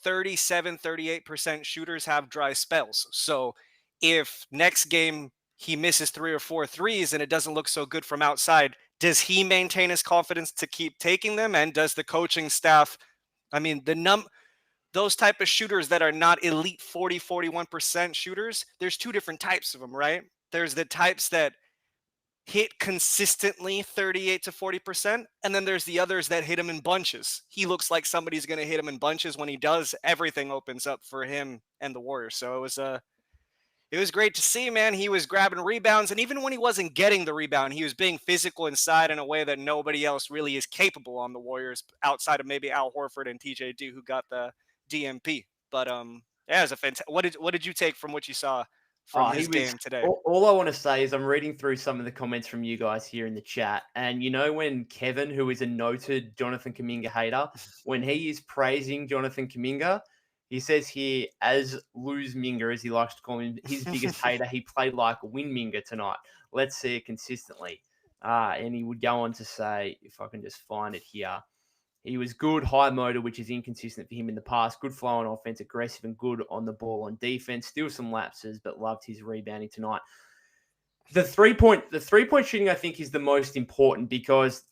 37-38% shooters have dry spells. So if next game he misses 3 or 4 threes and it doesn't look so good from outside, does he maintain his confidence to keep taking them? And does the coaching staff, I mean, those type of shooters that are not elite 40-41% shooters, there's two different types of them, right? There's the types that hit consistently 38 to 40%, and then there's the others that hit him in bunches. He looks like somebody's going to hit him in bunches. When he does, everything opens up for him and the Warriors. So it was great to see, man. He was grabbing rebounds, and even when he wasn't getting the rebound, he was being physical inside in a way that nobody else really is capable on the Warriors outside of maybe Al Horford and TJD, who got the DMP. But yeah, it was a fantastic. What did you take from what you saw from He his was. game today? All I want to say is I'm reading through some of the comments from you guys here in the chat, and you know when Kevin, who is a noted Jonathan Kuminga hater, when he is praising Jonathan Kuminga, he says here, as Lose Minga, as he likes to call him, his biggest hater, he played like Win Minga tonight. Let's see it consistently. And he would go on to say, if I can just find it here, he was good, high motor, which is inconsistent for him in the past. Good flow on offense, aggressive and good on the ball on defense. Still some lapses, but loved his rebounding tonight. The 3-point shooting, I think, is the most important because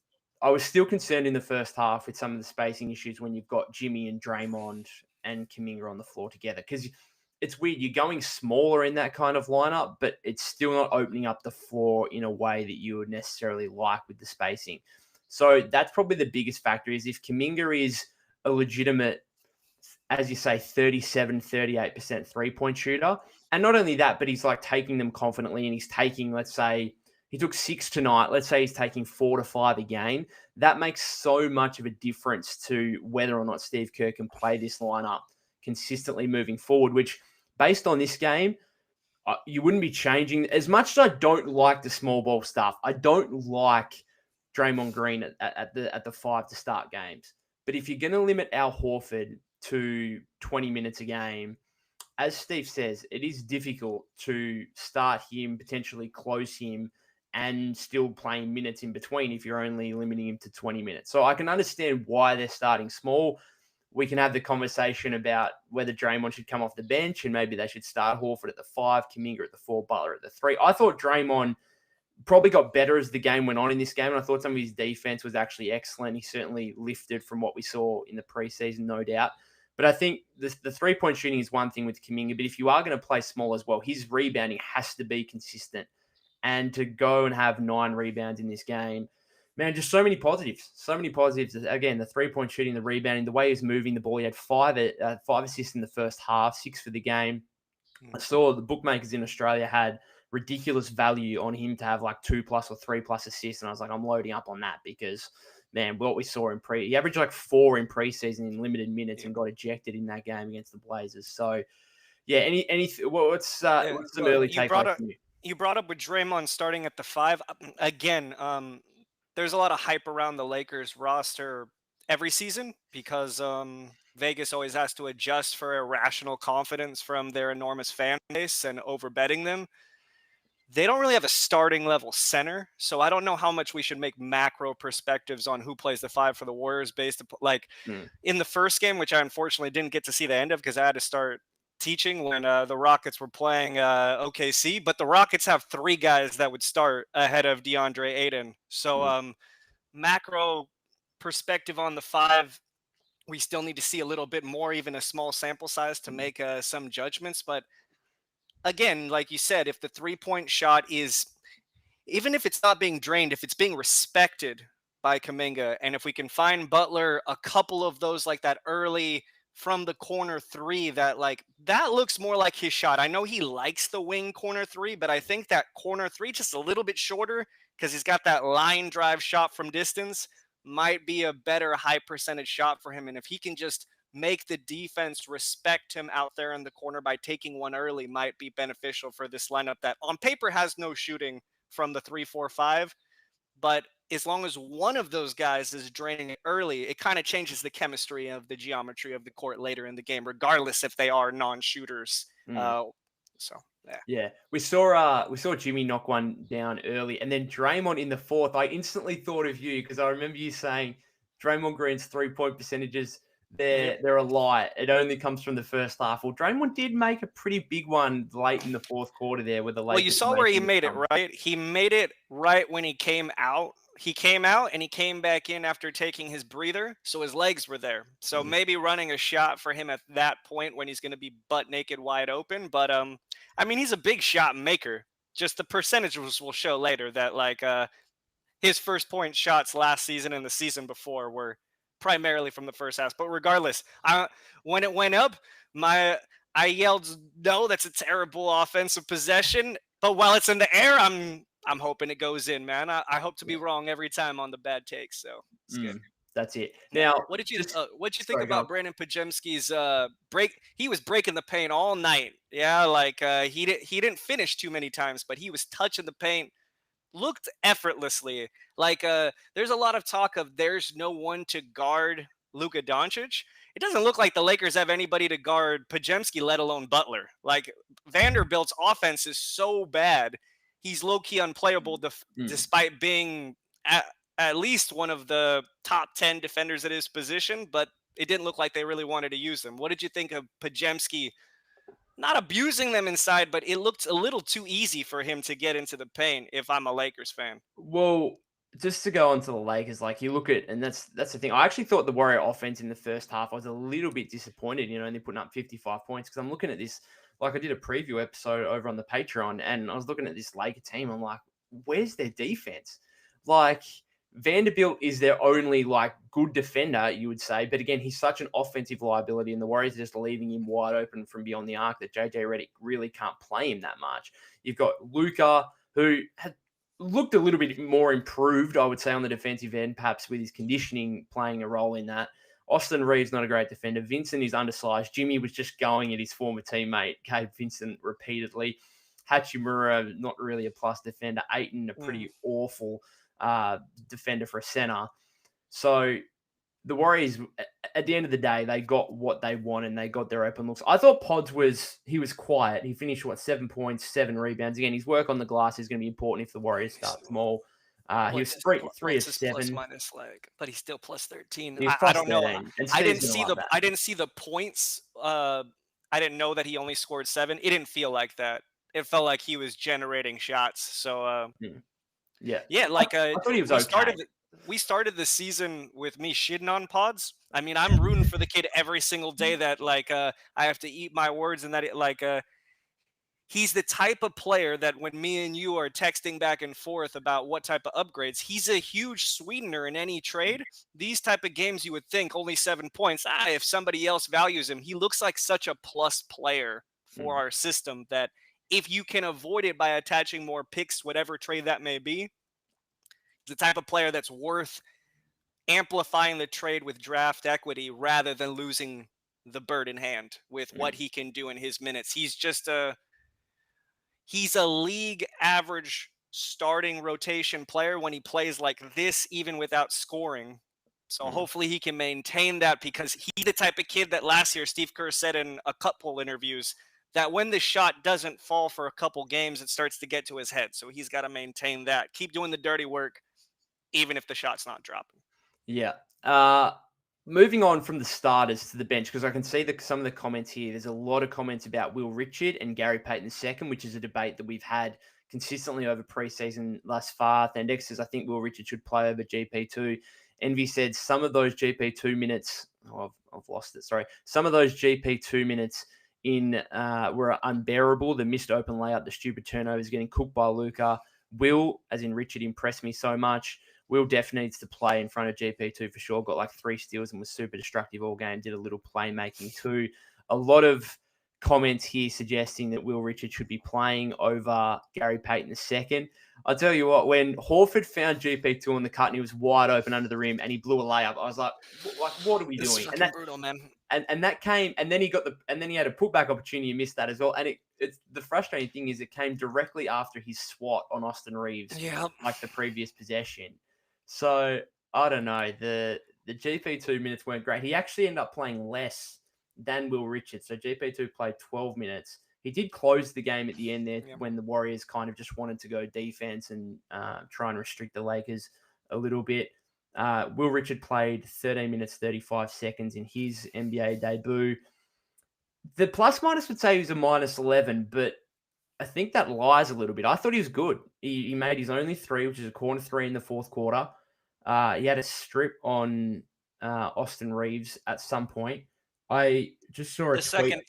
I was still concerned in the first half with some of the spacing issues when you've got Jimmy and Draymond and Kuminga on the floor together. Because it's weird, you're going smaller in that kind of lineup, but it's still not opening up the floor in a way that you would necessarily like with the spacing. So that's probably the biggest factor is if Kuminga is a legitimate, as you say, 37, 38% three-point shooter. And not only that, but he's like taking them confidently and he's taking, let's say, he took 6 tonight. Let's say he's taking 4 to 5 a game. That makes so much of a difference to whether or not Steve Kerr can play this lineup consistently moving forward, which based on this game, you wouldn't be changing. As much as I don't like the small ball stuff, I don't like Draymond Green at the 5 to start games. But if you're going to limit Al Horford to 20 minutes a game, as Steve says, it is difficult to start him, potentially close him, and still playing minutes in between if you're only limiting him to 20 minutes. So I can understand why they're starting small. We can have the conversation about whether Draymond should come off the bench and maybe they should start Horford at the 5, Kuminga at the 4, Butler at the 3. I thought Draymond probably got better as the game went on in this game. And I thought some of his defense was actually excellent. He certainly lifted from what we saw in the preseason, no doubt. But I think the 3-point shooting is one thing with Kuminga. But if you are going to play small as well, his rebounding has to be consistent. And to go and have 9 rebounds in this game, man, just so many positives. So many positives. Again, the 3-point shooting, the rebounding, the way he's moving the ball. He had 5 assists in the first half, 6 for the game. I saw the bookmakers in Australia had ridiculous value on him to have like 2+ or 3+ assists. And I was like, I'm loading up on that because, man, what we saw in he averaged like 4 in preseason in limited minutes and got ejected in that game against the Blazers. So, yeah, what's some early takeaways from you? You brought up with Draymond starting at the 5. Again, there's a lot of hype around the Lakers roster every season because Vegas always has to adjust for irrational confidence from their enormous fan base and overbetting them. They don't really have a starting level center, so I don't know how much we should make macro perspectives on who plays the 5 for the Warriors based upon, in the first game, which I unfortunately didn't get to see the end of because I had to start teaching when the Rockets were playing OKC, but the Rockets have 3 guys that would start ahead of DeAndre Ayton. So macro perspective on the 5, we still need to see a little bit more, even a small sample size to make some judgments. But again, like you said, if the 3-point shot is, even if it's not being drained, if it's being respected by Kuminga, and if we can find Butler a couple of those like that early from the corner 3 that looks more like his shot. I know he likes the wing corner 3, but I think that corner 3 just a little bit shorter because he's got that line drive shot from distance might be a better high percentage shot for him. And if he can just make the defense respect him out there in the corner by taking one early, might be beneficial for this lineup that on paper has no shooting from the 3, 4, 5. But as long as one of those guys is draining it early, it kind of changes the chemistry of the geometry of the court later in the game, regardless if they are non-shooters. Yeah, we saw Jimmy knock one down early, and then Draymond in the 4th. I instantly thought of you because I remember you saying Draymond Green's 3-point percentages, Yep. they're a lie. It only comes from the first half. Well, Draymond did make a pretty big one late in the fourth quarter there, where the Well, you Lakers saw were where he making a made it, comeback. right? He made it right when he came out. He came out and he came back in after taking his breather, so his legs were there. So Mhm. maybe running a shot for him at that point when he's going to be butt naked wide open, but I mean he's a big shot maker. Just the percentages will show later that his first point shots last season and the season before were primarily from the first half. But regardless, when it went up, my I yelled, "No, that's a terrible offensive possession." But while it's in the air, I'm hoping it goes in, man. I hope to be Yeah. wrong every time on the bad takes, so it's good. That's it. Now, Now, just what did you think sorry, go on. about Brandon Podziemski's break? He was breaking the paint all night. Yeah, he didn't finish too many times, but he was touching the paint, looked effortlessly. There's a lot of talk of there's no one to guard Luka Doncic. It doesn't look like the Lakers have anybody to guard Podziemski, let alone Butler. Like Vanderbilt's offense is so bad, he's low key unplayable Mm. despite being at least one of the top 10 defenders at his position. But it didn't look like they really wanted to use him. What did you think of Podziemski not abusing them inside, but it looked a little too easy for him to get into the paint if I'm a Lakers fan. Well, just to go on to the Lakers, like you look at, and that's the thing. I actually thought the Warrior offense in the first half, I was a little bit disappointed, only putting up 55 points, because I'm looking at this, like I did a preview episode over on the Patreon, and I was looking at this Laker team. I'm like, where's their defense? Like Vanderbilt is their only like good defender, you would say, but again, he's such an offensive liability, and the Warriors are just leaving him wide open from beyond the arc that JJ Redick really can't play him that much. You've got Luca, who had looked a little bit more improved, I would say, on the defensive end, perhaps with his conditioning playing a role in that. Austin Reeves not a great defender. Vincent is undersized. Jimmy was just going at his former teammate, Gabe Vincent, repeatedly. Hachimura, not really a plus defender. Aiton, a Mm. pretty awful defender for a center. So the Warriors, at the end of the day, they got what they wanted and they got their open looks. I thought Pods he was quiet. He finished 7 points, 7 rebounds. Again, his work on the glass is going to be important if the Warriors start small. He was three of What's his plus 7. minus like? But he's still plus 13. He was I plus don't know. 13, and Steve's going to love that. I didn't see the points. I didn't know that he only scored 7. It didn't feel like that. It felt like he was generating shots. So Yeah, yeah, I thought he was okay. we started the season with me shitting on Pods. I mean, I'm rooting for the kid every single day that I have to eat my words and that he's the type of player that when me and you are texting back and forth about what type of upgrades, he's a huge sweetener in any trade. These type of games you would think only 7 points. If somebody else values him, he looks like such a plus player for Mm, our system that if you can avoid it by attaching more picks, whatever trade that may be, the type of player that's worth amplifying the trade with draft equity rather than losing the bird in hand with what mm, he can do in his minutes. He's a league average starting rotation player when he plays like this, even without scoring. So mm. hopefully he can maintain that because he's the type of kid that last year Steve Kerr said in a couple interviews that when the shot doesn't fall for a couple games, it starts to get to his head. So he's got to maintain that. Keep doing the dirty work, even if the shot's not dropping. Yeah. Uh, Moving on from the starters to the bench, because I can see some of the comments here. There's a lot of comments about Will Richard and Gary Payton II, which is a debate that we've had consistently over preseason thus far. Thendex says, I think Will Richard should play over GP2. Envy said some of those GP2 minutes, I've lost it, sorry. Some of those GP2 minutes were unbearable. The missed open layup, the stupid turnovers, getting cooked by Luka. Will, as in Richard, impressed me so much. Will Def needs to play in front of GP2 for sure. Got like 3 steals and was super destructive all game. Did a little playmaking too. A lot of comments here suggesting that Will Richard should be playing over Gary Payton II. I'll tell you what, when Horford found GP2 on the cut and he was wide open under the rim and he blew a layup, I was like, what are we This is doing? fucking brutal, man. And that came, and then he had a putback opportunity. He missed that as well. And it's the frustrating thing is it came directly after his swat on Austin Reeves, Yeah. like the previous possession. So I don't know. The GP2 minutes weren't great. He actually ended up playing less than Will Richards. So GP2 played 12 minutes. He did close the game at the end there Yeah. when the Warriors kind of just wanted to go defense and try and restrict the Lakers a little bit. Will Richard played 13 minutes 35 seconds in his NBA debut. The plus minus would say he was a minus 11, but I think that lies a little bit. I thought he was good. He made his only three, which is a corner three in the fourth quarter. He had a strip on Austin Reeves at some point. I just saw a The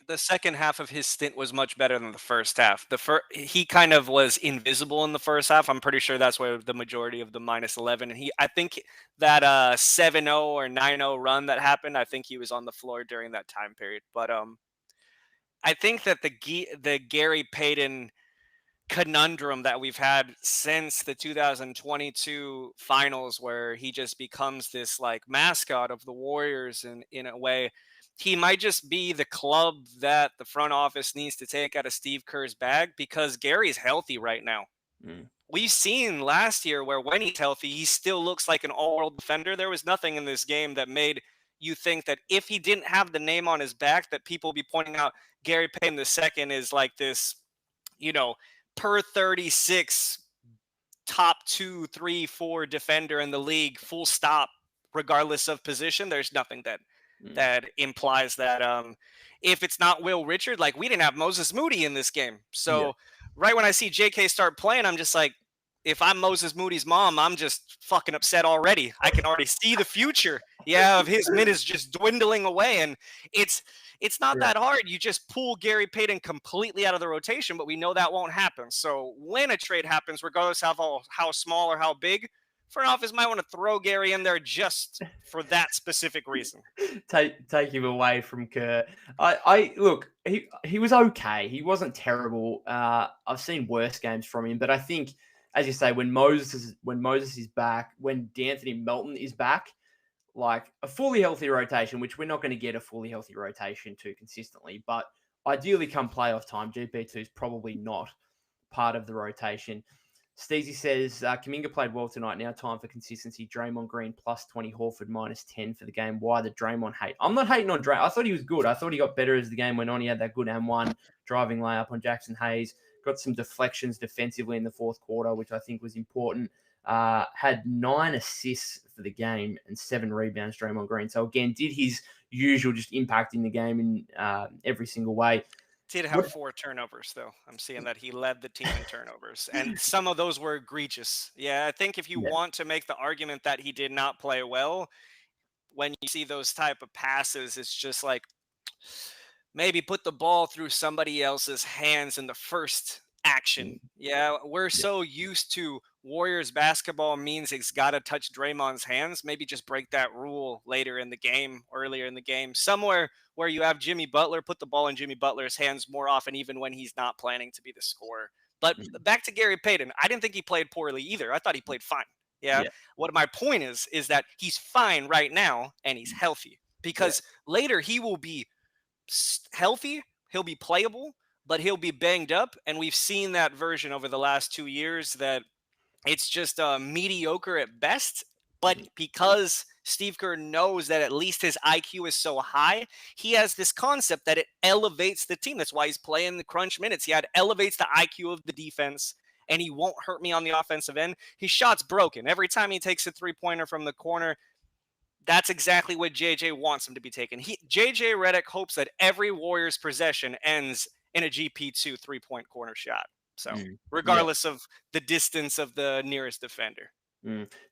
tweet. second half of his stint was much better than the first half. He kind of was invisible in the first half. I'm pretty sure that's where the majority of the minus 11. And I think that 7-0 or 9-0 run that happened, I think he was on the floor during that time period. But I think that the Gary Payton conundrum that we've had since the 2022 finals, where he just becomes this like mascot of the Warriors, and in a way he might just be the club that the front office needs to take out of Steve Kerr's bag, because Gary's healthy right now. Mm, We've seen last year where when he's healthy, he still looks like an all-world defender. There was nothing in this game that made you think that if he didn't have the name on his back, that people be pointing out Gary Payton II is like this, you know, per 36 top 2, 3, 4 defender in the league, full stop, regardless of position. There's nothing mm, that implies that if it's not Will Richard, like we didn't have Moses Moody in this game. yeah. So right when I see JK start playing, I'm just like, if I'm Moses Moody's mom, I'm just fucking upset already. I can already see the future, yeah, of his minutes just dwindling away. And it's not Yeah. that hard. You just pull Gary Payton completely out of the rotation, but we know that won't happen. So when a trade happens, regardless of how small or how big, front office might want to throw Gary in there just for that specific reason. Take him away from Kerr. I look, he was okay. He wasn't terrible. I've seen worse games from him, but I think, as you say, when Moses is back, when D'Anthony Melton is back, like a fully healthy rotation, which we're not going to get a fully healthy rotation too consistently, but ideally come playoff time, GP2 is probably not part of the rotation. Steezy says, Kuminga played well tonight. Now time for consistency. Draymond Green plus 20, Horford minus 10 for the game. Why the Draymond hate? I'm not hating on Draymond. I thought he was good. I thought he got better as the game went on. He had that good M1 driving layup on Jackson Hayes. Got some deflections defensively in the fourth quarter, which I think was important. Had 9 assists for the game and 7 rebounds, Draymond Green. So again, did his usual, just impacting the game in every single way. Did have 4 turnovers, though. I'm seeing that he led the team in turnovers, and some of those were egregious. Yeah, I think if you Yeah. want to make the argument that he did not play well, when you see those type of passes, it's just like, maybe put the ball through somebody else's hands in the first action. Mm, Yeah, we're yeah. so used to Warriors basketball means it's got to touch Draymond's hands. Maybe just break that rule later in the game, earlier in the game, somewhere where you have Jimmy Butler, put the ball in Jimmy Butler's hands more often, even when he's not planning to be the scorer. But Mm, back to Gary Payton, I didn't think he played poorly either. I thought he played fine. Yeah. yeah. What my point is that he's fine right now and he's healthy, Yeah. because later he will be healthy, he'll be playable, but he'll be banged up. And we've seen that version over the last 2 years, that it's just mediocre at best. But Mm, because Steve Kerr knows that at least his IQ is so high, he has this concept that it elevates the team. That's why he's playing the crunch minutes. He elevates the IQ of the defense, and he won't hurt me on the offensive end. His shot's broken. Every time he takes a three-pointer from the corner, that's exactly what JJ wants him to be taken. JJ Redick hopes that every Warriors possession ends in a GP2 3-point corner shot. So, yeah. regardless of the distance of the nearest defender.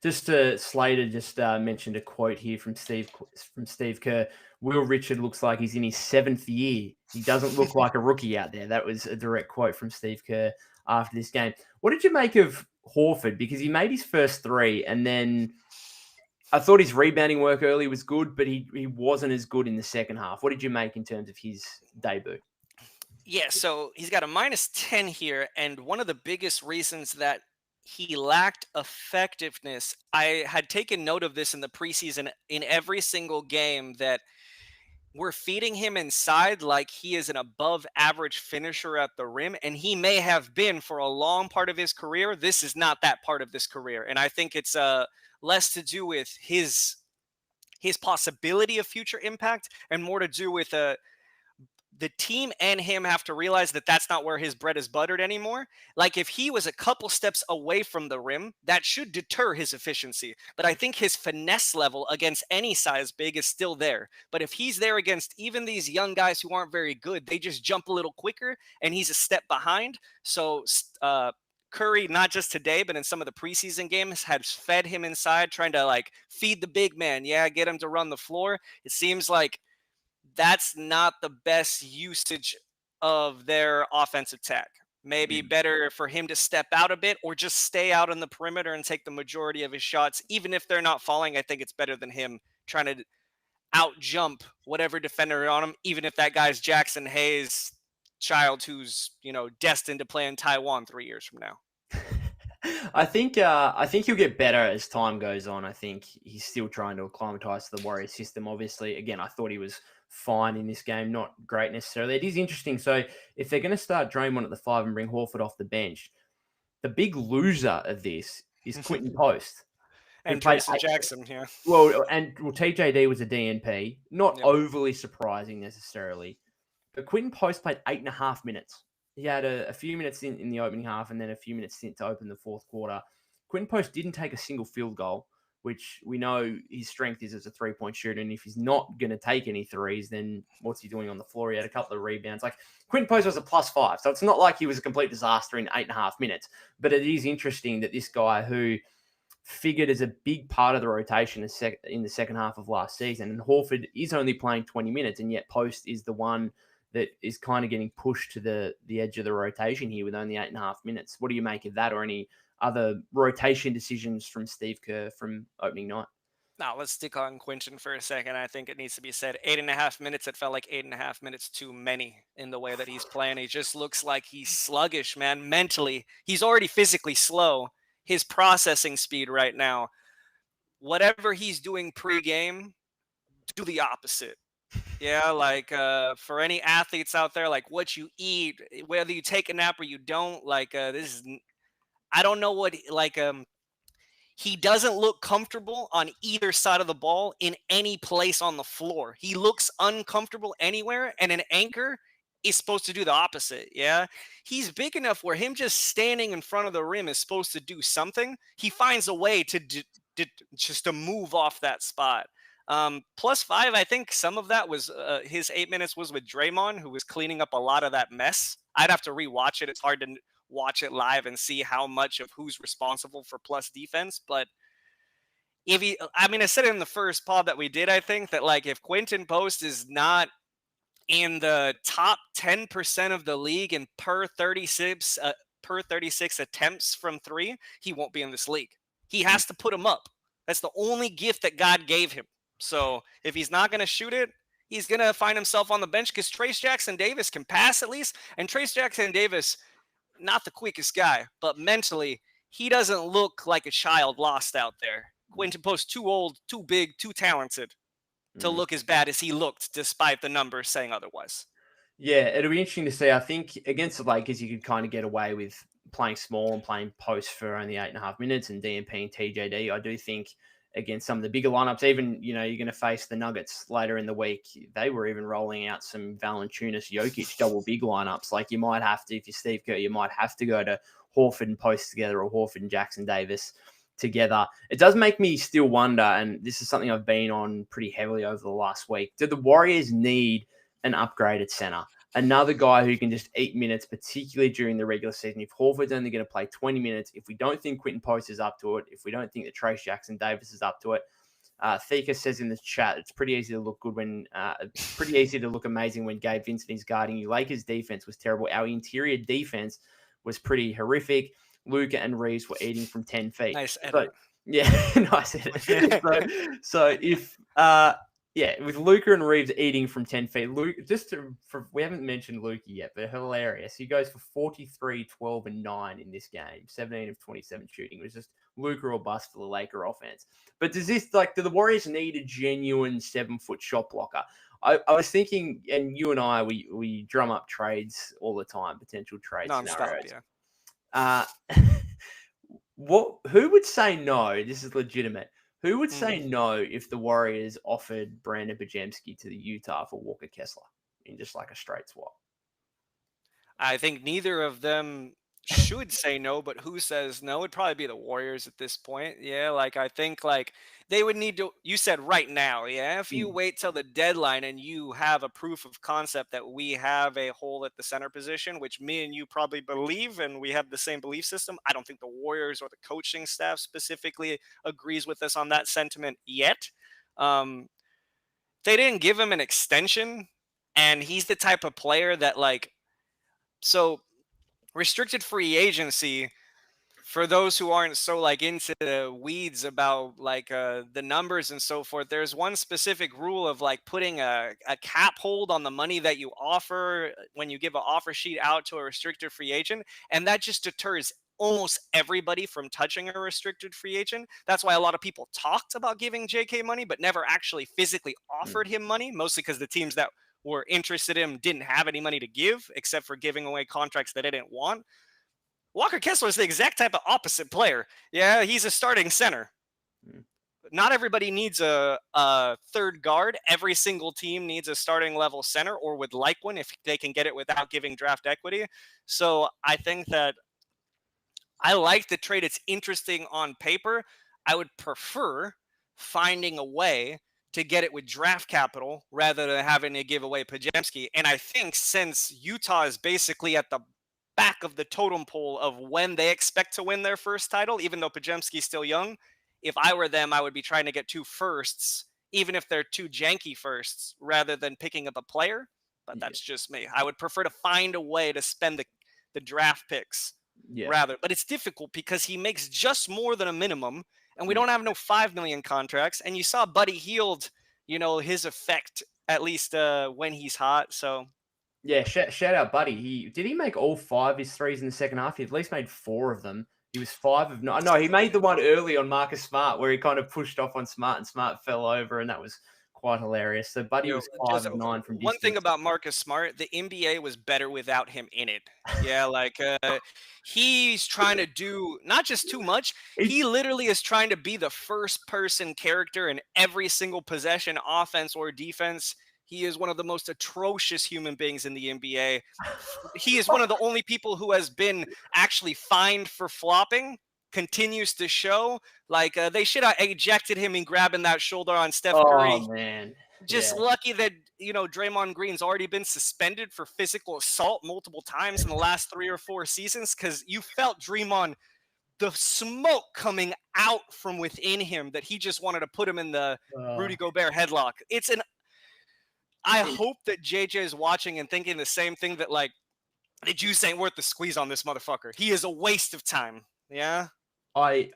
Just Slater just mentioned a quote here from Steve Kerr. Will Richard looks like he's in his 7th year. He doesn't look like a rookie out there. That was a direct quote from Steve Kerr after this game. What did you make of Horford? Because he made his first 3, and then I thought his rebounding work early was good, but he wasn't as good in the second half. What did you make in terms of his debut? Yeah, so he's got a minus 10 here. And one of the biggest reasons that he lacked effectiveness, I had taken note of this in the preseason in every single game, that we're feeding him inside like he is an above average finisher at the rim. And he may have been for a long part of his career. This is not that part of this career. And I think it's less to do with his possibility of future impact and more to do with the team and him have to realize that that's not where his bread is buttered anymore. Like if he was a couple steps away from the rim, that should deter his efficiency. But I think his finesse level against any size big is still there. But if he's there against even these young guys who aren't very good, they just jump a little quicker and he's a step behind. So Curry, not just today, but in some of the preseason games, has fed him inside, trying to like feed the big man. Yeah, get him to run the floor. It seems like that's not the best usage of their offensive tech. Maybe Mm. better for him to step out a bit or just stay out on the perimeter and take the majority of his shots. Even if they're not falling, I think it's better than him trying to out jump whatever defender on him, even if that guy's Jackson Hayes child who's, destined to play in Taiwan 3 years from now. I think he'll get better as time goes on. I think he's still trying to acclimatize to the Warriors system. Obviously, again, I thought he was fine in this game, not great necessarily. It is interesting. So if they're going to start Draymond at the 5 and bring Horford off the bench, the big loser of this is Quentin Post, who And played Tristan Jackson, yeah. well, TJD was a DNP, not Yep. overly surprising necessarily, but Quentin Post played 8.5 minutes. He had a few minutes in the opening half and then a few minutes to open the fourth quarter. Quentin Post didn't take a single field goal, which we know his strength is as a three-point shooter. And if he's not going to take any threes, then what's he doing on the floor? He had a couple of rebounds. Like Quentin Post was a +5. So it's not like he was a complete disaster in 8.5 minutes. But it is interesting that this guy who figured as a big part of the rotation in the second half of last season, and Horford is only playing 20 minutes, and yet Post is the one that is kind of getting pushed to the edge of the rotation here with only 8.5 minutes. What do you make of that, or any other rotation decisions from Steve Kerr from opening night? Now let's stick on Quinton for a second. I think it needs to be said 8.5 minutes. It felt like 8.5 minutes too many in the way that he's playing. He just looks like he's sluggish, man. Mentally, he's already physically slow. His processing speed right now, whatever he's doing pre-game, do the opposite. Yeah, like for any athletes out there, like what you eat, whether you take a nap or you don't, like this is. I don't know what like he doesn't look comfortable on either side of the ball in any place on the floor. He looks uncomfortable anywhere, and an anchor is supposed to do the opposite. Yeah. He's big enough where him just standing in front of the rim is supposed to do something. He finds a way to just to move off that spot. +5, I think some of that was his 8 minutes was with Draymond, who was cleaning up a lot of that mess. I'd have to rewatch it. It's hard to watch it live and see how much of who's responsible for plus defense. But I said it in the first pod that we did, I think that like if Quentin Post is not in the top 10% of the league and per 36 attempts from three, he won't be in this league. He has to put him up. That's the only gift that God gave him. So if he's not going to shoot it, he's going to find himself on the bench because Trace Jackson Davis can pass at least. And Trace Jackson Davis, not the quickest guy, but mentally, he doesn't look like a child lost out there. Quentin Post, too old, too big, too talented to look as bad as he looked, despite the numbers saying otherwise. Yeah, it'll be interesting to see. I think against the Lakers, you could kind of get away with playing small and playing post for only 8.5 minutes and DMP and TJD. I do think against some of the bigger lineups, even, you're going to face the Nuggets later in the week. They were even rolling out some Valanciunas, Jokic double big lineups. Like you might have to, if you're Steve Kerr, you might have to go to Horford and Post together or Horford and Jackson Davis together. It does make me still wonder, and this is something I've been on pretty heavily over the last week. Do the Warriors need an upgraded center? Another guy who can just eat minutes, particularly during the regular season. If Horford's only going to play 20 minutes, if we don't think Quentin Post is up to it, if we don't think that Trace Jackson Davis is up to it, Thika says in the chat, it's pretty easy to look good when, pretty easy to look amazing when Gabe Vincent is guarding you. Lakers defense was terrible. Our interior defense was pretty horrific. Luka and Reeves were eating from 10 feet. Nice edit. So, yeah, nice edit. so if, with Luka and Reeves eating from 10 feet. We haven't mentioned Luka yet, but hilarious. He goes for 43, 12, and 9 in this game. 17 of 27 shooting. It was just Luka or bust for the Laker offense. But do the Warriors need a genuine 7-foot shot blocker? I was thinking, and you and I, we drum up trades all the time, potential trade scenarios. Yeah. Who would say no? This is legitimate. Who would say no if the Warriors offered Brandon Podziemski to the Utah for Walker Kessler? in just like a straight swap. I think neither of them should say no, but who says no? It'd probably be the Warriors at this point. Yeah, like I think like they would need to, you said right now, yeah. If you Mm, wait till the deadline and you have a proof of concept that we have a hole at the center position, which me and you probably believe and we have the same belief system, I don't think the Warriors or the coaching staff specifically agrees with us on that sentiment yet. Um they didn't give him an extension, and he's the type of player that like, so restricted free agency, for those who aren't so like into the weeds about like the numbers and so forth, there's one specific rule of like putting a cap hold on the money that you offer when you give an offer sheet out to a restricted free agent, and that just deters almost everybody from touching a restricted free agent. That's why a lot of people talked about giving JK money but never actually physically mm, offered him money, mostly because the teams that were interested in him didn't have any money to give except for giving away contracts that they didn't want. Walker Kessler is the exact type of opposite player. Yeah, he's a starting center. mm. Not everybody needs a third guard. Every single team needs a starting level center or would like one if they can get it without giving draft equity. So I think that I like the trade. It's interesting on paper. I would prefer finding a way to get it with draft capital rather than having to give away Podziemski. And I think since Utah is basically at the back of the totem pole of when they expect to win their first title, even though Podziemski's still young, if I were them, I would be trying to get two firsts, even if they're two janky firsts, rather than picking up a player. But Yeah, that's just me. I would prefer to find a way to spend the draft picks yeah. rather. But it's difficult because he makes just more than a minimum, and we Mm. don't have no 5 million contracts. And you saw Buddy Hield, his effect at least when he's hot. So Yeah, shout out, Buddy. He make all 5 his threes in the second half? He at least made 4 of them. He was 5 of 9. No, he made the one early on Marcus Smart where he kind of pushed off on Smart and Smart fell over, and that was quite hilarious. So Buddy was 5 just of 9 from one thing distance. about Marcus Smart, the NBA was better without him in it. Yeah, like he's trying to do not just too much. He He literally is trying to be the first person character in every single possession, offense or defense. He is one of the most atrocious human beings in the NBA. He is one of the only people who has been actually fined for flopping. Continues to show like they should have ejected him and grabbing that shoulder on Steph Oh, Curry. man. Yeah. Just lucky that Draymond Green's already been suspended for physical assault multiple times in the last 3 or 4 seasons, because you felt Draymond, the smoke coming out from within him, that he just wanted to put him in the Uh, Rudy Gobert headlock. I hope that JJ is watching and thinking the same thing, that like the juice ain't worth the squeeze on this motherfucker. He is a waste of time. Yeah. I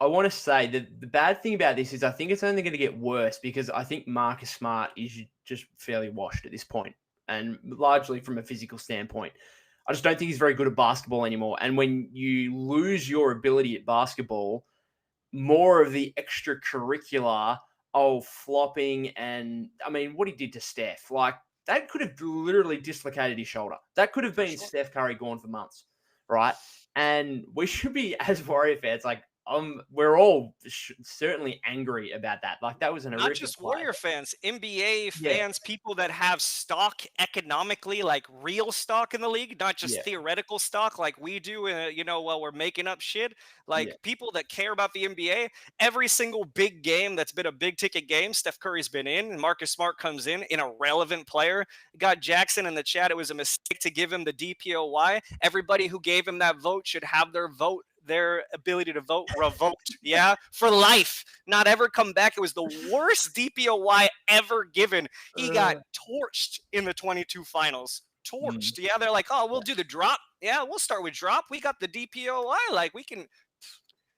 want to say that the bad thing about this is I think it's only going to get worse because I think Marcus Smart is just fairly washed at this point, and largely from a physical standpoint. I just don't think he's very good at basketball anymore. And when you lose your ability at basketball, more of the extracurricular, flopping, and I mean, what he did to Steph, like that could have literally dislocated his shoulder. That could have been Sure. Steph Curry gone for months, right? And we should be, as Warrior fans, like, we're all certainly angry about that. Like, that was an Not horrific just play. Warrior fans, NBA Yeah, fans, people that have stock economically, like real stock in the league, not just yeah, theoretical stock like we do, while we're making up shit. yeah. Like people that care about the NBA, every single big game that's been a big ticket game, Steph Curry's been in, and Marcus Smart comes in a relevant player. Got Jackson in the chat. It was a mistake to give him the DPOY. Everybody who gave him that vote should have their ability to vote revoked, yeah, for life, not ever come back. It was the worst DPOY ever given. He got Uh, torched in the 22 finals. mm, Torched. Yeah, they're like, oh, we'll yeah. do the drop. Yeah, we'll start with drop. We got the DPOY. Like, we can.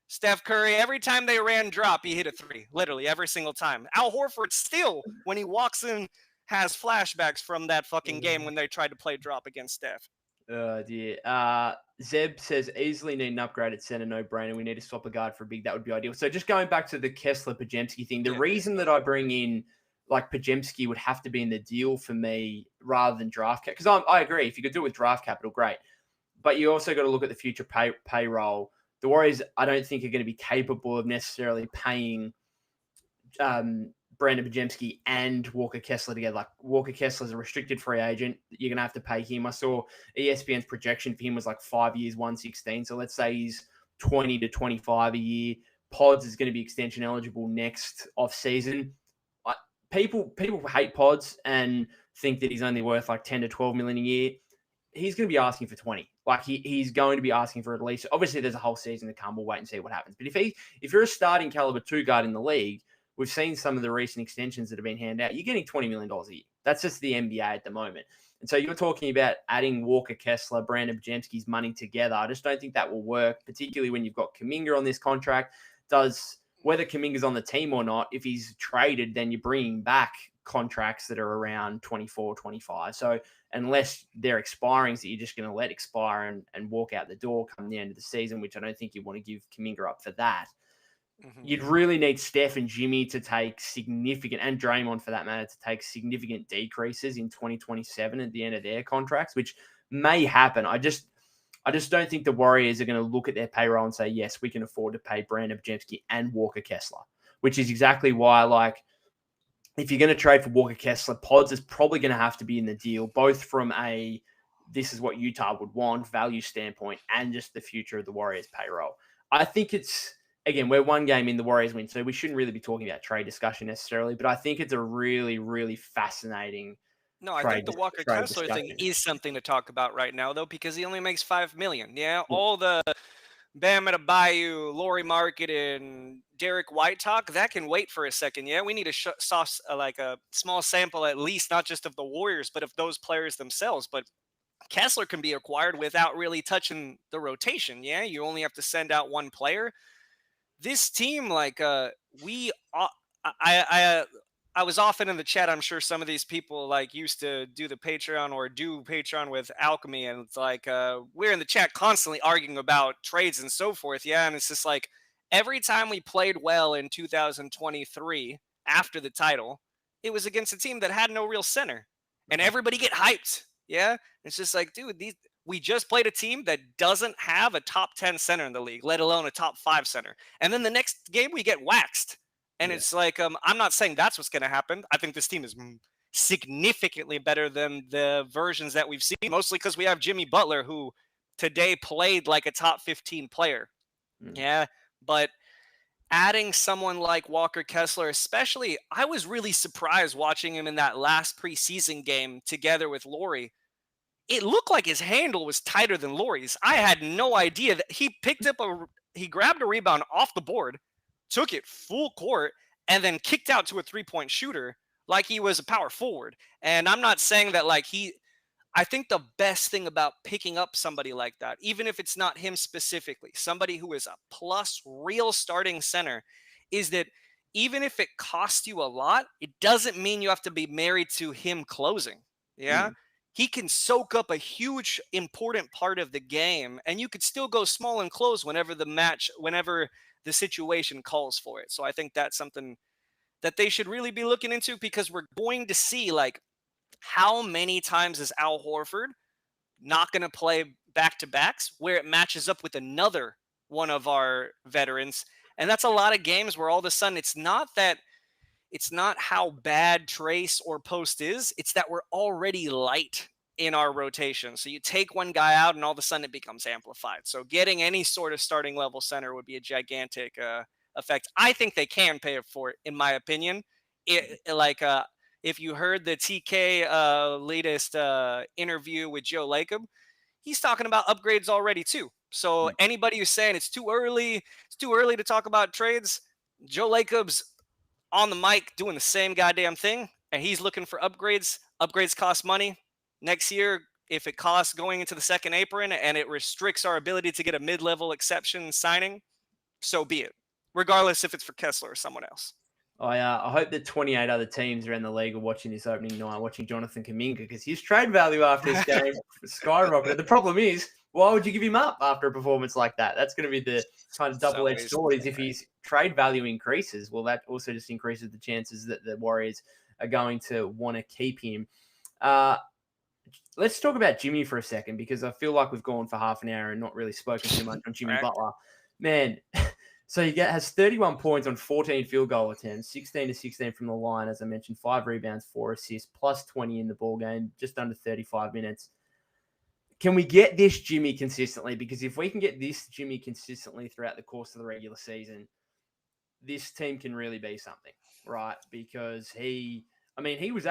Steph Curry, every time they ran drop, he hit a three, literally every single time. Al Horford still, when he walks in, has flashbacks from that fucking game when they tried to play drop against Steph. Oh dear. Zeb says easily need an upgrade at center, no brainer. We need to swap a guard for a big. That would be ideal. So just going back to the Kessler Podziemski thing, the Yeah. reason that I bring in like Podziemski would have to be in the deal for me rather than draft cap, because I agree. If you could do it with draft capital, great. But you also got to look at the future payroll. The Warriors, I don't think, are going to be capable of necessarily paying Brandon Podziemski and Walker Kessler together. Like Walker Kessler's a restricted free agent. You're going to have to pay him. I saw ESPN's projection for him was like 5 years, 116. So let's say he's 20 to 25 a year. Pods is going to be extension eligible next off season. People hate Pods and think that he's only worth like 10 to 12 million a year. He's going to be asking for 20. Like he's going to be asking for at least. Obviously, there's a whole season to come. We'll wait and see what happens. But if you're a starting caliber 2 guard in the league, we've seen some of the recent extensions that have been handed out. You're getting $20 million a year. That's just the NBA at the moment. And so you're talking about adding Walker Kessler, Brandon Podziemski's money together. I just don't think that will work, particularly when you've got Kuminga on this contract. Whether Kuminga's on the team or not, if he's traded, then you're bringing back contracts that are around 24, 25. So unless they're expiring, so you're just going to let expire and walk out the door come the end of the season, which I don't think you want to give Kuminga up for that. You'd really need Steph and Jimmy to take significant, and Draymond for that matter, to take significant decreases in 2027 at the end of their contracts, which may happen. I just don't think the Warriors are going to look at their payroll and say, yes, we can afford to pay Brandon Podziemski and Walker Kessler, which is exactly why, like, if you're going to trade for Walker Kessler, Pods is probably going to have to be in the deal, both from this is what Utah would want value standpoint and just the future of the Warriors payroll. I think again, we're one game in, the Warriors win, so we shouldn't really be talking about trade discussion necessarily, but I think it's a really, really fascinating No, I think the Walker Kessler thing is something to talk about right now, though, because he only makes $5 million. Yeah, all the Bam Adebayo, Laurie Market, and Derek White talk that can wait for a second. Yeah, we need a small sample at least, not just of the Warriors, but of those players themselves. But Kessler can be acquired without really touching the rotation. Yeah, you only have to send out one player. This team, I was often in the chat. I'm sure some of these people used to do the Patreon or do Patreon with Alchemy, and it's we're in the chat constantly arguing about trades and so forth. Yeah, and it's just like every time we played well in 2023 after the title, it was against a team that had no real center, and everybody get hyped. Yeah, it's just like, dude, we just played a team that doesn't have a top 10 center in the league, let alone a top 5 center, and then the next game we get waxed. And it's like, I'm not saying that's what's going to happen. I think this team is significantly better than the versions that we've seen, mostly because we have Jimmy Butler, who today played like a top 15 player. Yeah, but adding someone like Walker Kessler, especially, I was really surprised watching him in that last preseason game together with Laurie. It looked like his handle was tighter than Laurie's. I had no idea that he grabbed a rebound off the board, took it full court, and then kicked out to a 3-point shooter like he was a power forward. And I'm not saying that I think the best thing about picking up somebody like that, even if it's not him specifically, somebody who is a plus real starting center, is that even if it costs you a lot, it doesn't mean you have to be married to him closing. Yeah. He can soak up a huge important part of the game, and you could still go small and close whenever the situation calls for it. So I think that's something that they should really be looking into, because we're going to see how many times is Al Horford not going to play back-to-backs where it matches up with another one of our veterans. And that's a lot of games where all of a sudden it's not how bad Trace or Post is, it's that we're already light in our rotation. So you take one guy out and all of a sudden it becomes amplified. So getting any sort of starting level center would be a gigantic effect. I think they can pay for it, in my opinion. If you heard the TK latest interview with Joe Lacob, he's talking about upgrades already too. So anybody who's saying it's too early to talk about trades, Joe Lacob's on the mic doing the same goddamn thing, and he's looking for upgrades. Upgrades cost money. Next year, if it costs going into the second apron and it restricts our ability to get a mid-level exception signing, so be it, regardless if it's for Kessler or someone else. I hope that 28 other teams around the league are watching this opening night, watching Jonathan Kuminga, because his trade value after this game skyrocketed. The problem is, why would you give him up after a performance like that? That's going to be the kind of double-edged sword, is if his trade value increases, well, that also just increases the chances that the Warriors are going to want to keep him. Let's talk about Jimmy for a second, because I feel like we've gone for half an hour and not really spoken too much on Jimmy Butler. Man, So he has 31 points on 14 field goal attempts, 16 to 16 from the line, as I mentioned, 5 rebounds, 4 assists, plus 20 in the ball game, just under 35 minutes. Can we get this Jimmy consistently? Because if we can get this Jimmy consistently throughout the course of the regular season, this team can really be something, right? Because he was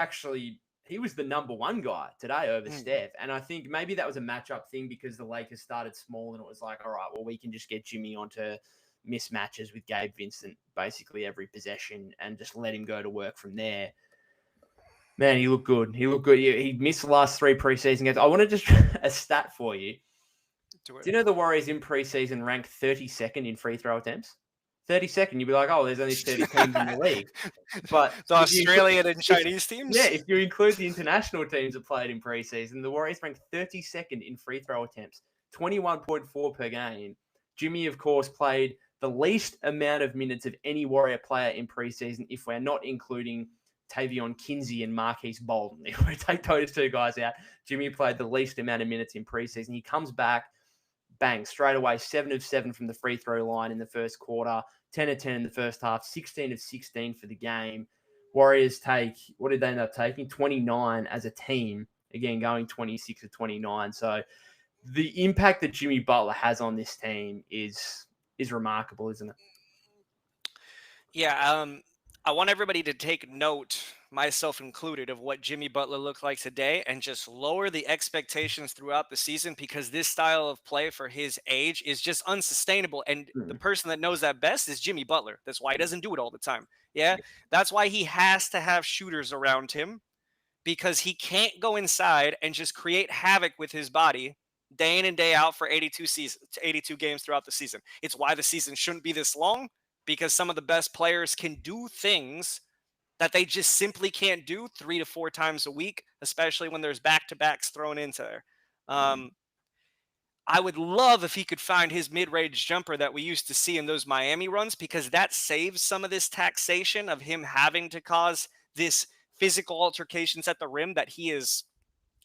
the number one guy today over Steph. And I think maybe that was a matchup thing because the Lakers started small and it was like, all right, well, we can just get Jimmy onto mismatches with Gabe Vincent basically every possession and just let him go to work from there. Man, he looked good. He missed the last 3 preseason games. I want to just a stat for you. Do you know the Warriors in preseason ranked 32nd in free throw attempts? 32nd. You'd be like, oh, there's only 30 teams in the league. But the Australian and Chinese teams? Yeah, if you include the international teams that played in preseason, the Warriors ranked 32nd in free throw attempts, 21.4 per game. Jimmy, of course, played the least amount of minutes of any Warrior player in preseason if we're not including Tavion Kinsey and Marquise Bolden. If we take those 2 guys out, Jimmy played the least amount of minutes in preseason. He comes back, bang, straight away, 7 of 7 from the free throw line in the first quarter, 10 of 10 in the first half, 16 of 16 for the game. Warriors take, what did they end up taking? 29 as a team, again, going 26 of 29. So the impact that Jimmy Butler has on this team is remarkable, isn't it? Yeah, I want everybody to take note, myself included, of what Jimmy Butler looked like today and just lower the expectations throughout the season because this style of play for his age is just unsustainable. And the person that knows that best is Jimmy Butler. That's why he doesn't do it all the time. Yeah, that's why he has to have shooters around him because he can't go inside and just create havoc with his body day in and day out for 82 games throughout the season. It's why the season shouldn't be this long because some of the best players can do things that they just simply can't do 3 to 4 times a week, especially when there's back-to-backs thrown into there. I would love if he could find his mid-range jumper that we used to see in those Miami runs because that saves some of this taxation of him having to cause this physical altercations at the rim that he is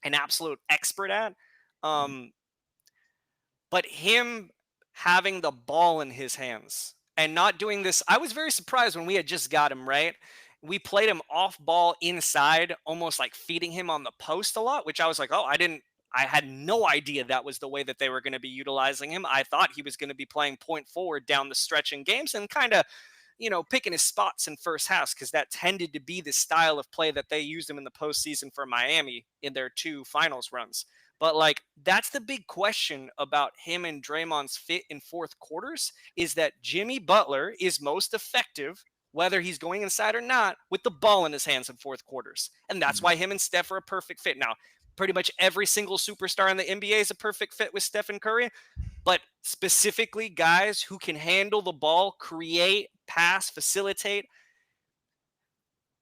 an absolute expert at. But him having the ball in his hands and not doing this, I was very surprised when we had just got him, right? We played him off ball inside, almost like feeding him on the post a lot, which I was like, oh, I had no idea that was the way that they were going to be utilizing him. I thought he was going to be playing point forward down the stretch in games and kind of, picking his spots in first halves because that tended to be the style of play that they used him in the postseason for Miami in their 2 finals runs. But that's the big question about him and Draymond's fit in fourth quarters is that Jimmy Butler is most effective, whether he's going inside or not, with the ball in his hands in fourth quarters. And that's why him and Steph are a perfect fit. Now, pretty much every single superstar in the NBA is a perfect fit with Stephen Curry, but specifically guys who can handle the ball, create, pass, facilitate.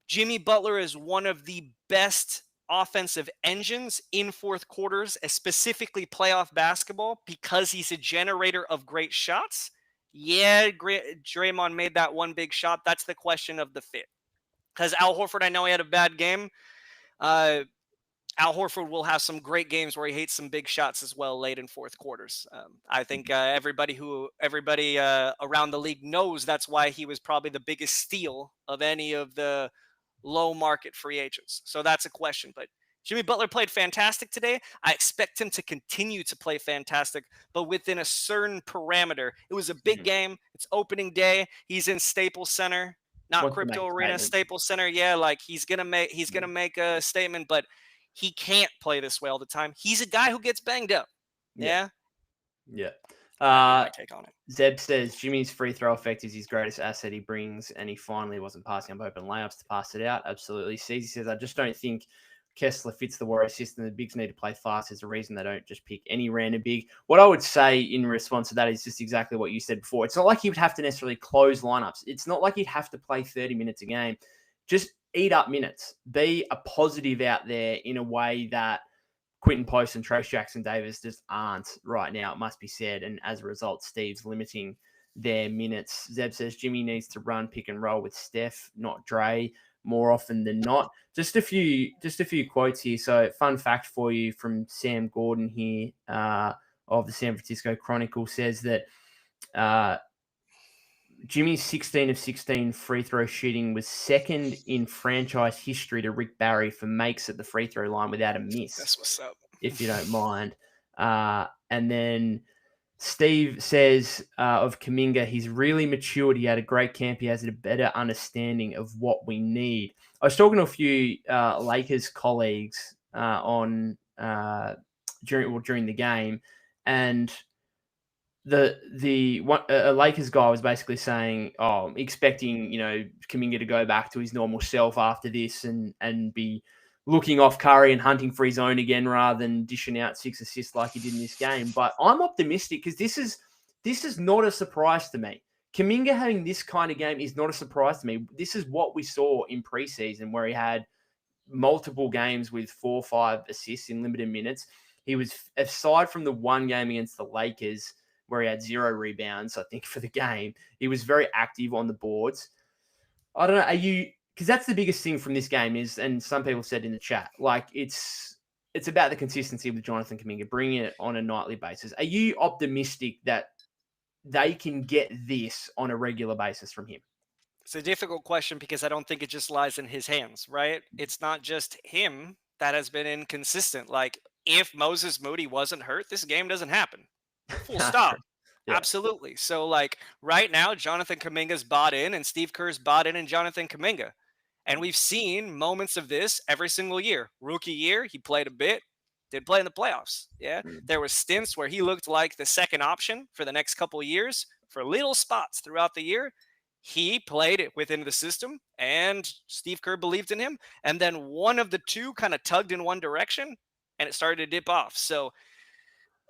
Jimmy Butler is one of the best offensive engines in fourth quarters, specifically playoff basketball, because he's a generator of great shots. Yeah, Draymond made that one big shot. That's the question of the fit. Because Al Horford, I know he had a bad game. Al Horford will have some great games where he hates some big shots as well late in fourth quarters. I think everybody around the league knows that's why he was probably the biggest steal of any of the low market free agents. So that's a question. But Jimmy Butler played fantastic today. I expect him to continue to play fantastic, but within a certain parameter. It was a big game. It's opening day. He's in Staples Center, not Crypto Arena, Staples Center. Yeah, he's gonna make a statement, but he can't play this way all the time. He's a guy who gets banged up. Yeah. My take on it. Zeb says Jimmy's free throw effect is his greatest asset he brings, and he finally wasn't passing up open layups to pass it out. Absolutely. Cece says, I just don't think Kessler fits the Warriors system. The bigs need to play fast. There's a reason they don't just pick any random big. What I would say in response to that is just exactly what you said before. It's not like he would have to necessarily close lineups. It's not like he'd have to play 30 minutes a game. Just eat up minutes. Be a positive out there in a way that Quentin Post and Trace Jackson-Davis just aren't right now, it must be said. And as a result, Steve's limiting their minutes. Zeb says Jimmy needs to run pick and roll with Steph, not Dre, more often than not. Just a few quotes here. So fun fact for you from Sam Gordon here of the San Francisco Chronicle says that Jimmy's 16 of 16 free throw shooting was second in franchise history to Rick Barry for makes at the free throw line without a miss, That's what's up. if you don't mind. And then Steve says of Kuminga, he's really matured. He had a great camp. He has a better understanding of what we need. I was talking to a few Lakers colleagues during the game, and a Lakers guy was basically saying, "Oh, expecting Kuminga to go back to his normal self after this and be looking off Curry and hunting for his own again rather than dishing out 6 assists like he did in this game." But I'm optimistic because this is not a surprise to me. Kuminga having this kind of game is not a surprise to me. This is what we saw in preseason where he had multiple games with 4 or 5 assists in limited minutes. He was, aside from the one game against the Lakers where he had 0 rebounds, I think, for the game, he was very active on the boards. I don't know, because that's the biggest thing from this game is, and some people said in the chat, like it's about the consistency with Jonathan Kuminga, bringing it on a nightly basis. Are you optimistic that they can get this on a regular basis from him? It's a difficult question because I don't think it just lies in his hands, right? It's not just him that has been inconsistent. Like, if Moses Moody wasn't hurt, this game doesn't happen. Full stop. Yeah. Absolutely. So, like, right now, Jonathan Kuminga's bought in and Steve Kerr's bought in Jonathan Kuminga. And we've seen moments of this every single year. Rookie year, he played a bit, did play in the playoffs. Yeah. There was stints where he looked like the second option for the next couple of years for little spots throughout the year. He played it within the system and Steve Kerr believed in him. And then one of the two kind of tugged in one direction and it started to dip off. So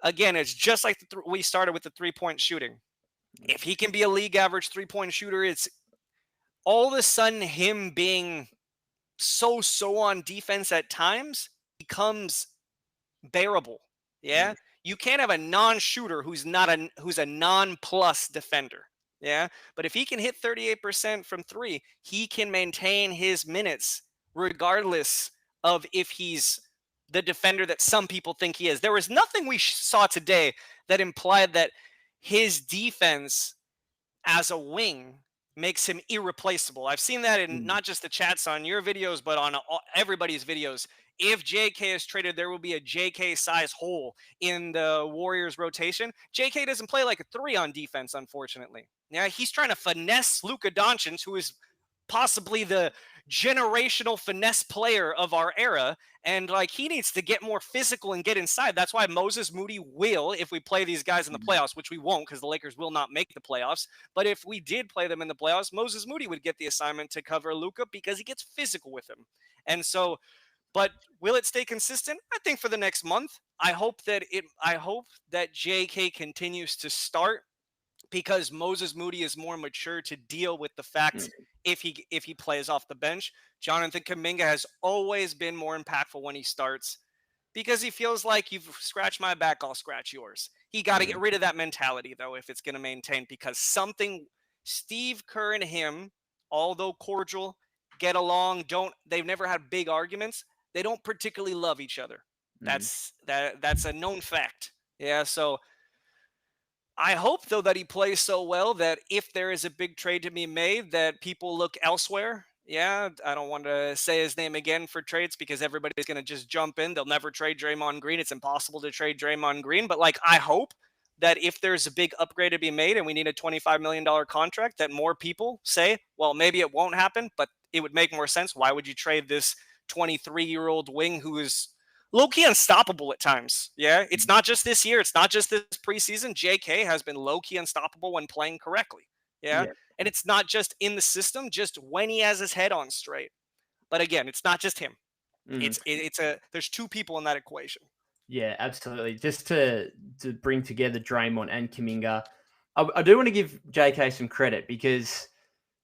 again, it's just like we started with the 3-point shooting. If he can be a league average 3-point shooter, it's all of a sudden him being so on defense at times becomes bearable. Yeah. You can't have a non-shooter who's a non-plus defender. Yeah. But if he can hit 38% from 3, he can maintain his minutes regardless of if he's the defender that some people think he is. There was nothing we saw today that implied that his defense as a wing makes him irreplaceable. I've seen that in not just the chats on your videos, but on everybody's videos. If JK is traded, there will be a JK size hole in the Warriors rotation. JK doesn't play like a 3 on defense, unfortunately. Yeah, he's trying to finesse Luka Doncic, who is possibly the generational finesse player of our era, and like he needs to get more physical and get inside. That's why Moses Moody will, if we play these guys in the playoffs, which we won't because the Lakers will not make the playoffs, but if we did play them in the playoffs, Moses Moody would get the assignment to cover Luka because he gets physical with him. And so, but will it stay consistent? I think for the next month. I hope that JK continues to start because Moses Moody is more mature to deal with the fact if he plays off the bench. Jonathan Kuminga has always been more impactful when he starts because he feels like you've scratched my back, I'll scratch yours. He got to get rid of that mentality, though, if it's going to maintain, because Steve Kerr and him, although cordial, get along, they've never had big arguments. They don't particularly love each other. That's a known fact. Yeah, so I hope, though, that he plays so well that if there is a big trade to be made, that people look elsewhere. Yeah, I don't want to say his name again for trades because everybody's going to just jump in. They'll never trade Draymond Green. It's impossible to trade Draymond Green. But, like, I hope that if there's a big upgrade to be made and we need a $25 million contract, that more people say, well, maybe it won't happen, but it would make more sense. Why would you trade this 23-year-old wing who is low-key unstoppable at times? Yeah, it's not just this year. It's not just this preseason. JK has been low-key unstoppable when playing correctly. Yeah, and it's not just in the system, just when he has his head on straight. But again, it's not just him. There's two people in that equation. Yeah, absolutely. Just to bring together Draymond and Kuminga, I do want to give JK some credit because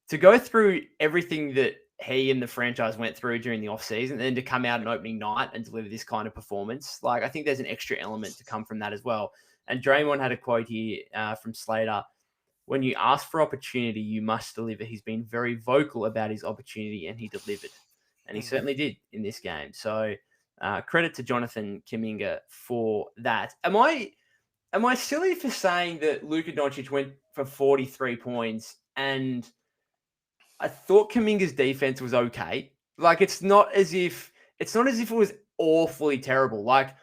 to go through everything that he and the franchise went through during the offseason and then to come out on opening night and deliver this kind of performance, like I think there's an extra element to come from that as well. And Draymond had a quote here from Slater: "When you ask for opportunity, you must deliver." He's been very vocal about his opportunity and he delivered. And he certainly did in this game. So credit to Jonathan Kuminga for that. Am I silly for saying that Luka Doncic went for 43 points And I thought Kuminga's defense was okay. Like, it's not as if it was awfully terrible. Like,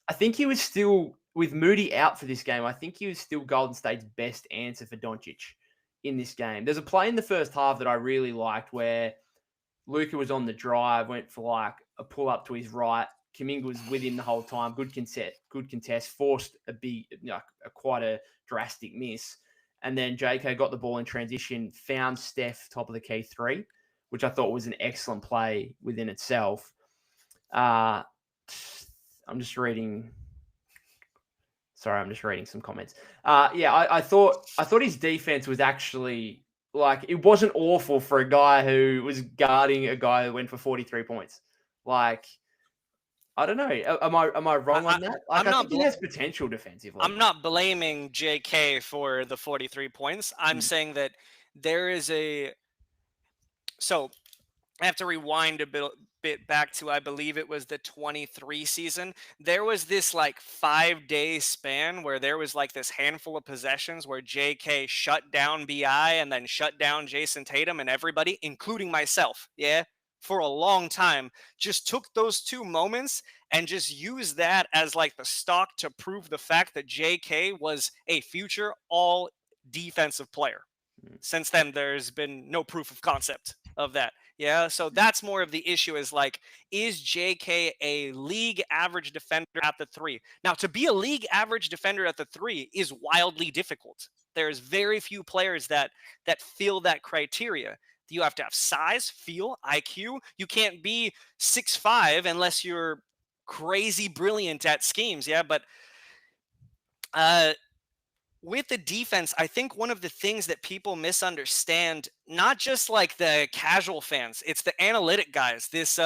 I think he was still, with Moody out for this game, I think he was still Golden State's best answer for Doncic in this game. There's a play in the first half that I really liked where Luka was on the drive, went for like a pull up to his right. Kuminga was with him the whole time. Good contest, forced a big, quite a drastic miss. And then JK got the ball in transition, found Steph top of the key three, which I thought was an excellent play within itself. I'm just reading. Sorry, I'm just reading some comments. I thought his defense was actually, like, it wasn't awful for a guy who was guarding a guy who went for 43 points. Like, I don't know. Am I wrong on that? Like, I think he has potential defensively. I'm not blaming JK for the 43 points. I'm saying that there is so I have to rewind a bit back to, I believe it was the 23 season. There was this like 5-day span where there was like this handful of possessions where JK shut down BI and then shut down Jason Tatum, and everybody, including myself, for a long time, just took those 2 moments and just used that as like the stock to prove the fact that JK was a future all defensive player. Since then, there's been no proof of concept of that. Yeah, so that's more of the issue, is like, is JK a league average defender at the 3? Now, to be a league average defender at the 3 is wildly difficult. There's very few players that fill that criteria. You have to have size, feel, IQ. You can't be 6'5" unless you're crazy brilliant at schemes. Yeah, but with the defense, I think one of the things that people misunderstand, not just like the casual fans, it's the analytic guys. This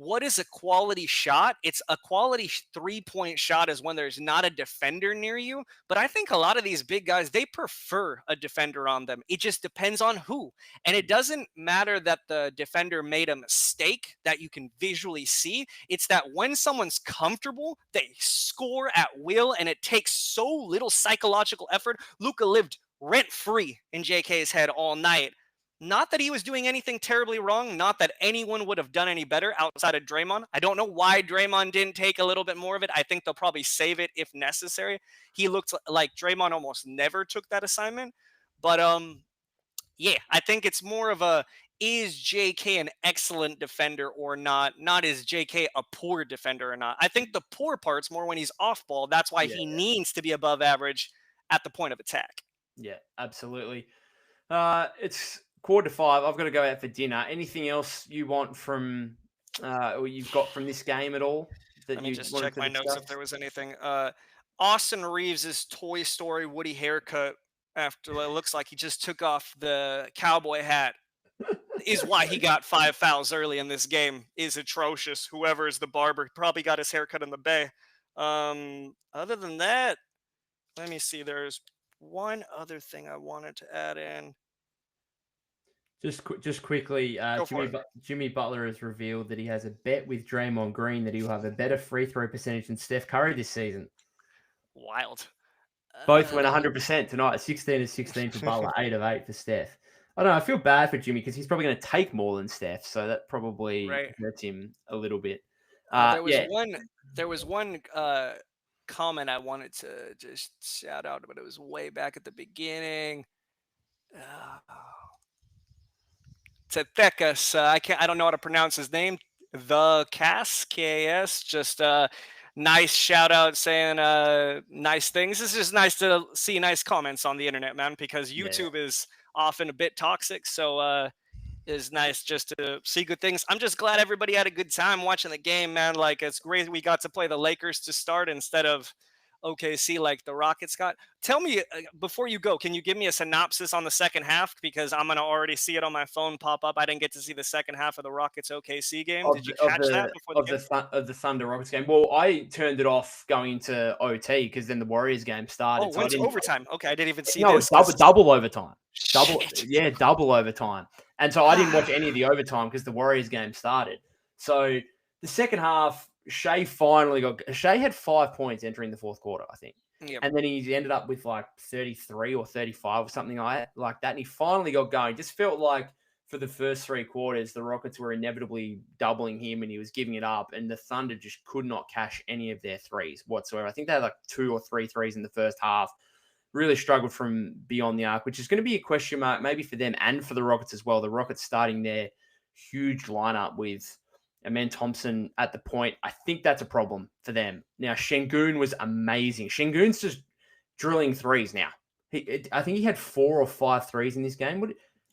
what is a quality shot? It's a quality 3-point shot is when there's not a defender near you. But I think a lot of these big guys, they prefer a defender on them. It just depends on who. And it doesn't matter that the defender made a mistake that you can visually see. It's that when someone's comfortable, they score at will, and it takes so little psychological effort. Luka lived rent-free in JK's head all night. Not that he was doing anything terribly wrong, not that anyone would have done any better outside of Draymond. I don't know why Draymond didn't take a little bit more of it. I think they'll probably save it if necessary. He looked like Draymond almost never took that assignment. But I think it's more of a, is JK an excellent defender or not? Not is JK a poor defender or not? I think the poor part's more when he's off ball. That's why he needs to be above average at the point of attack. Yeah, absolutely. It's 4:45. I've got to go out for dinner. Anything else you want from, or you've got from this game at all? Let me just check my notes if there was anything. Austin Reeves' Toy Story Woody haircut, after it looks like he just took off the cowboy hat, is why he got 5 fouls early in this game, is atrocious. Whoever is the barber probably got his haircut in the Bay. Other than that, let me see. There's one other thing I wanted to add in. Just quickly, Jimmy Butler has revealed that he has a bet with Draymond Green that he will have a better free throw percentage than Steph Curry this season. Wild. Both went 100% tonight. 16 of 16 for Butler, 8 of 8 for Steph. I don't know. I feel bad for Jimmy because he's probably going to take more than Steph, so that probably hurts him a little bit. There was one comment I wanted to just shout out, but it was way back at the beginning. Tetekas, I don't know how to pronounce his name. The Cas, K-A-S, just nice shout out saying nice things. It's just nice to see nice comments on the internet, man, because YouTube is often a bit toxic. So it's nice just to see good things. I'm just glad everybody had a good time watching the game, man. Like, it's great we got to play the Lakers to start instead of OKC like the Rockets got. Tell me, before you go, can you give me a synopsis on the second half? Because I'm going to already see it on my phone pop up. I didn't get to see the second half of the Rockets OKC game. Did you catch that before the game? Of the Thunder Rockets game? Well, I turned it off going into OT because then the Warriors game started. Oh, went to overtime. Okay, I didn't even see this. No, double overtime. Double overtime. And so I didn't watch any of the overtime because the Warriors game started. So the second half, Shea had 5 points entering the fourth quarter, I think. Yep. And then he ended up with like 33 or 35 or something like that. And he finally got going. Just felt like for the first 3 quarters, the Rockets were inevitably doubling him and he was giving it up. And the Thunder just could not cash any of their threes whatsoever. I think they had like 2 or 3 threes in the first half. Really struggled from beyond the arc, which is going to be a question mark maybe for them and for the Rockets as well. The Rockets starting their huge lineup with Amen Thompson at the point. I think that's a problem for them. Now, Şengün was amazing. Şengün's just drilling threes now. I think he had 4 or 5 threes in this game.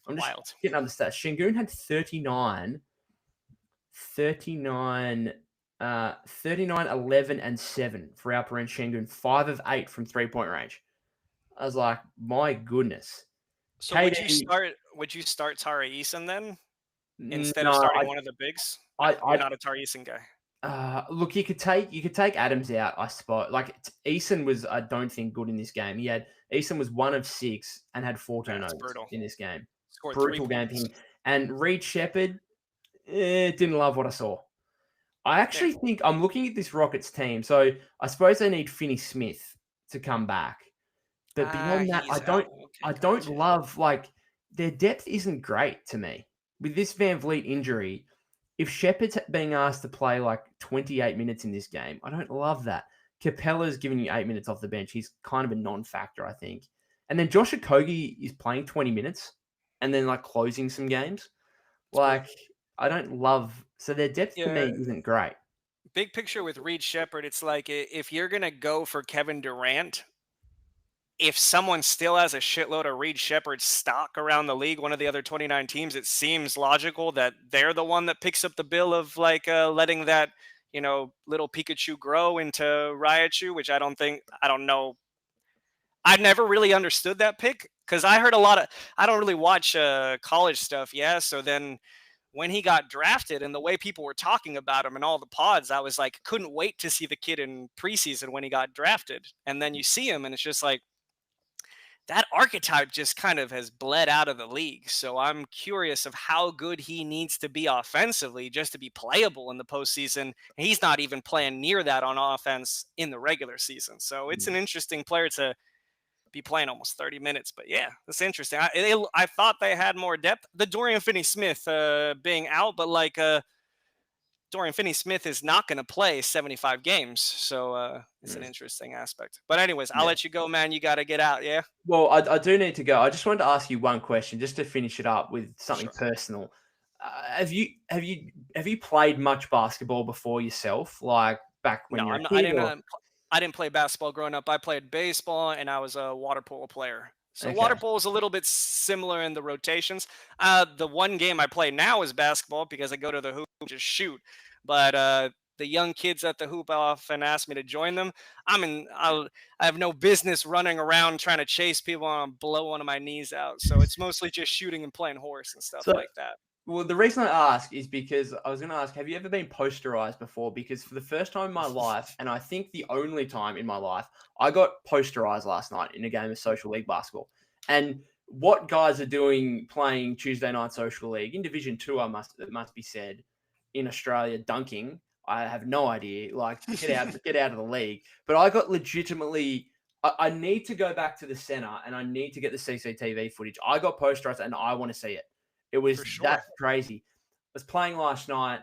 I'm just Wild. getting other stats. Şengün had 39, 11, and 7 for Alperen Şengün. 5 of 8 from 3-point range. I was like, my goodness. So would you start Tari Eason then instead of No, starting one of the bigs? No, you're not a Tari Eason guy. Look, you could take Adams out, I suppose. Like Eason was, I don't think, good in this game. Eason was 1 of 6 and had 4 turnovers brutal. in this game. Scored Brutal 3 game for points. him. And Reed Shepherd, didn't love what I saw. I actually think I'm looking at this Rockets team. So I suppose they need Finney Smith to come back. But beyond that, I don't love, like, their depth isn't great to me. With this Van Vliet injury, if Shepard's being asked to play like 28 minutes in this game, I don't love that. Capella's giving you 8 minutes off the bench. He's kind of a non-factor, I think. And then Josh Okogie is playing 20 minutes and then like closing some games. Like, I don't love... So their depth to me isn't great. Big picture with Reed Shepherd, it's like if you're going to go for Kevin Durant, if someone still has a shitload of Reed Shepherd stock around the league, one of the other 29 teams, it seems logical that they're the one that picks up the bill of like letting that, little Pikachu grow into Raichu, which I don't know. I've never really understood that pick because I heard I don't really watch college stuff. Yeah. So then when he got drafted and the way people were talking about him and all the pods, I was like, couldn't wait to see the kid in preseason when he got drafted. And then you see him and it's just like, that archetype just kind of has bled out of the league. So I'm curious of how good he needs to be offensively just to be playable in the postseason. He's not even playing near that on offense in the regular season. So it's an interesting player to be playing almost 30 minutes. But yeah, that's interesting. I thought they had more depth. The Dorian Finney-Smith being out, but like Dorian Finney-Smith is not going to play 75 games. So it's an interesting aspect. But anyways, I'll let you go, man. You got to get out, yeah? Well, I do need to go. I just wanted to ask you one question just to finish it up with something personal. Have you played much basketball before yourself, like back when you were a kid? I didn't play basketball growing up. I played baseball and I was a water polo player. So water polo is a little bit similar in the rotations. The one game I play now is basketball because I go to the hoop and just shoot. But the young kids at the hoop often ask me to join them. I have no business running around trying to chase people and blow one of my knees out. So it's mostly just shooting and playing horse and stuff like that. Well, the reason I ask is because I was going to ask, have you ever been posterized before? Because for the first time in my life, and I think the only time in my life, I got posterized last night in a game of social league basketball. And what guys are doing playing Tuesday night social league in Division 2, it must be said, in Australia, dunking, I have no idea. Like, get out of the league. But I got legitimately... I need to go back to the center and I need to get the CCTV footage. I got posterized and I want to see it. It was that crazy. I was playing last night,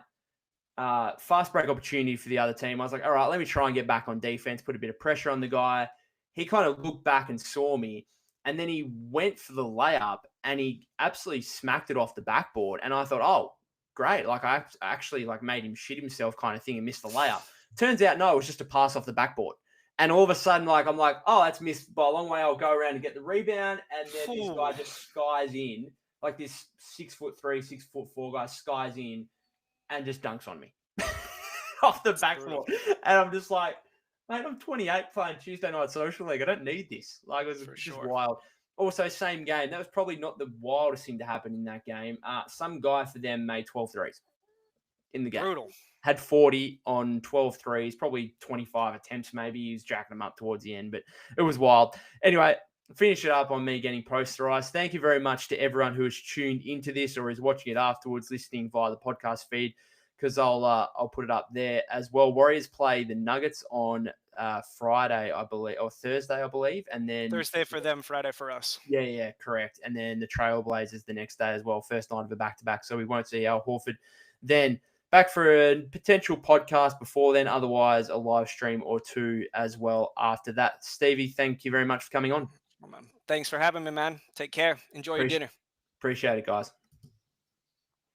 fast break opportunity for the other team. I was like, all right, let me try and get back on defense, put a bit of pressure on the guy. He kind of looked back and saw me, and then he went for the layup, and he absolutely smacked it off the backboard. And I thought, oh, great. Like, I actually like made him shit himself kind of thing and missed the layup. Turns out, no, it was just a pass off the backboard. And all of a sudden, like, I'm like, oh, that's missed by a long way. I'll go around and get the rebound. And then this guy just skies in. Like this 6'3", 6'4" guy skies in and just dunks on me off the backboard. And I'm just like, mate, I'm 28 playing Tuesday night social league. I don't need this. Like, it was just wild. Also, same game. That was probably not the wildest thing to happen in that game. Some guy for them made 12 threes in the game. Brutal. Had 40 on 12 threes, probably 25 attempts maybe. He was jacking them up towards the end, but it was wild. Anyway, finish it up on me getting posterized. Thank you very much to everyone who has tuned into this or is watching it afterwards, listening via the podcast feed. because I'll put it up there as well. Warriors play the Nuggets on Friday, I believe, or Thursday, I believe, and then Thursday for them, Friday for us. yeah, correct. And then the Trailblazers the next day as well, first night of a back to back. So we won't see Al Horford then. Back for a potential podcast before then, otherwise a live stream or two as well after that. Stevie, thank you very much for coming on. Thanks for having me, man. Take care. Enjoy your Appreciate dinner. appreciate it, guys.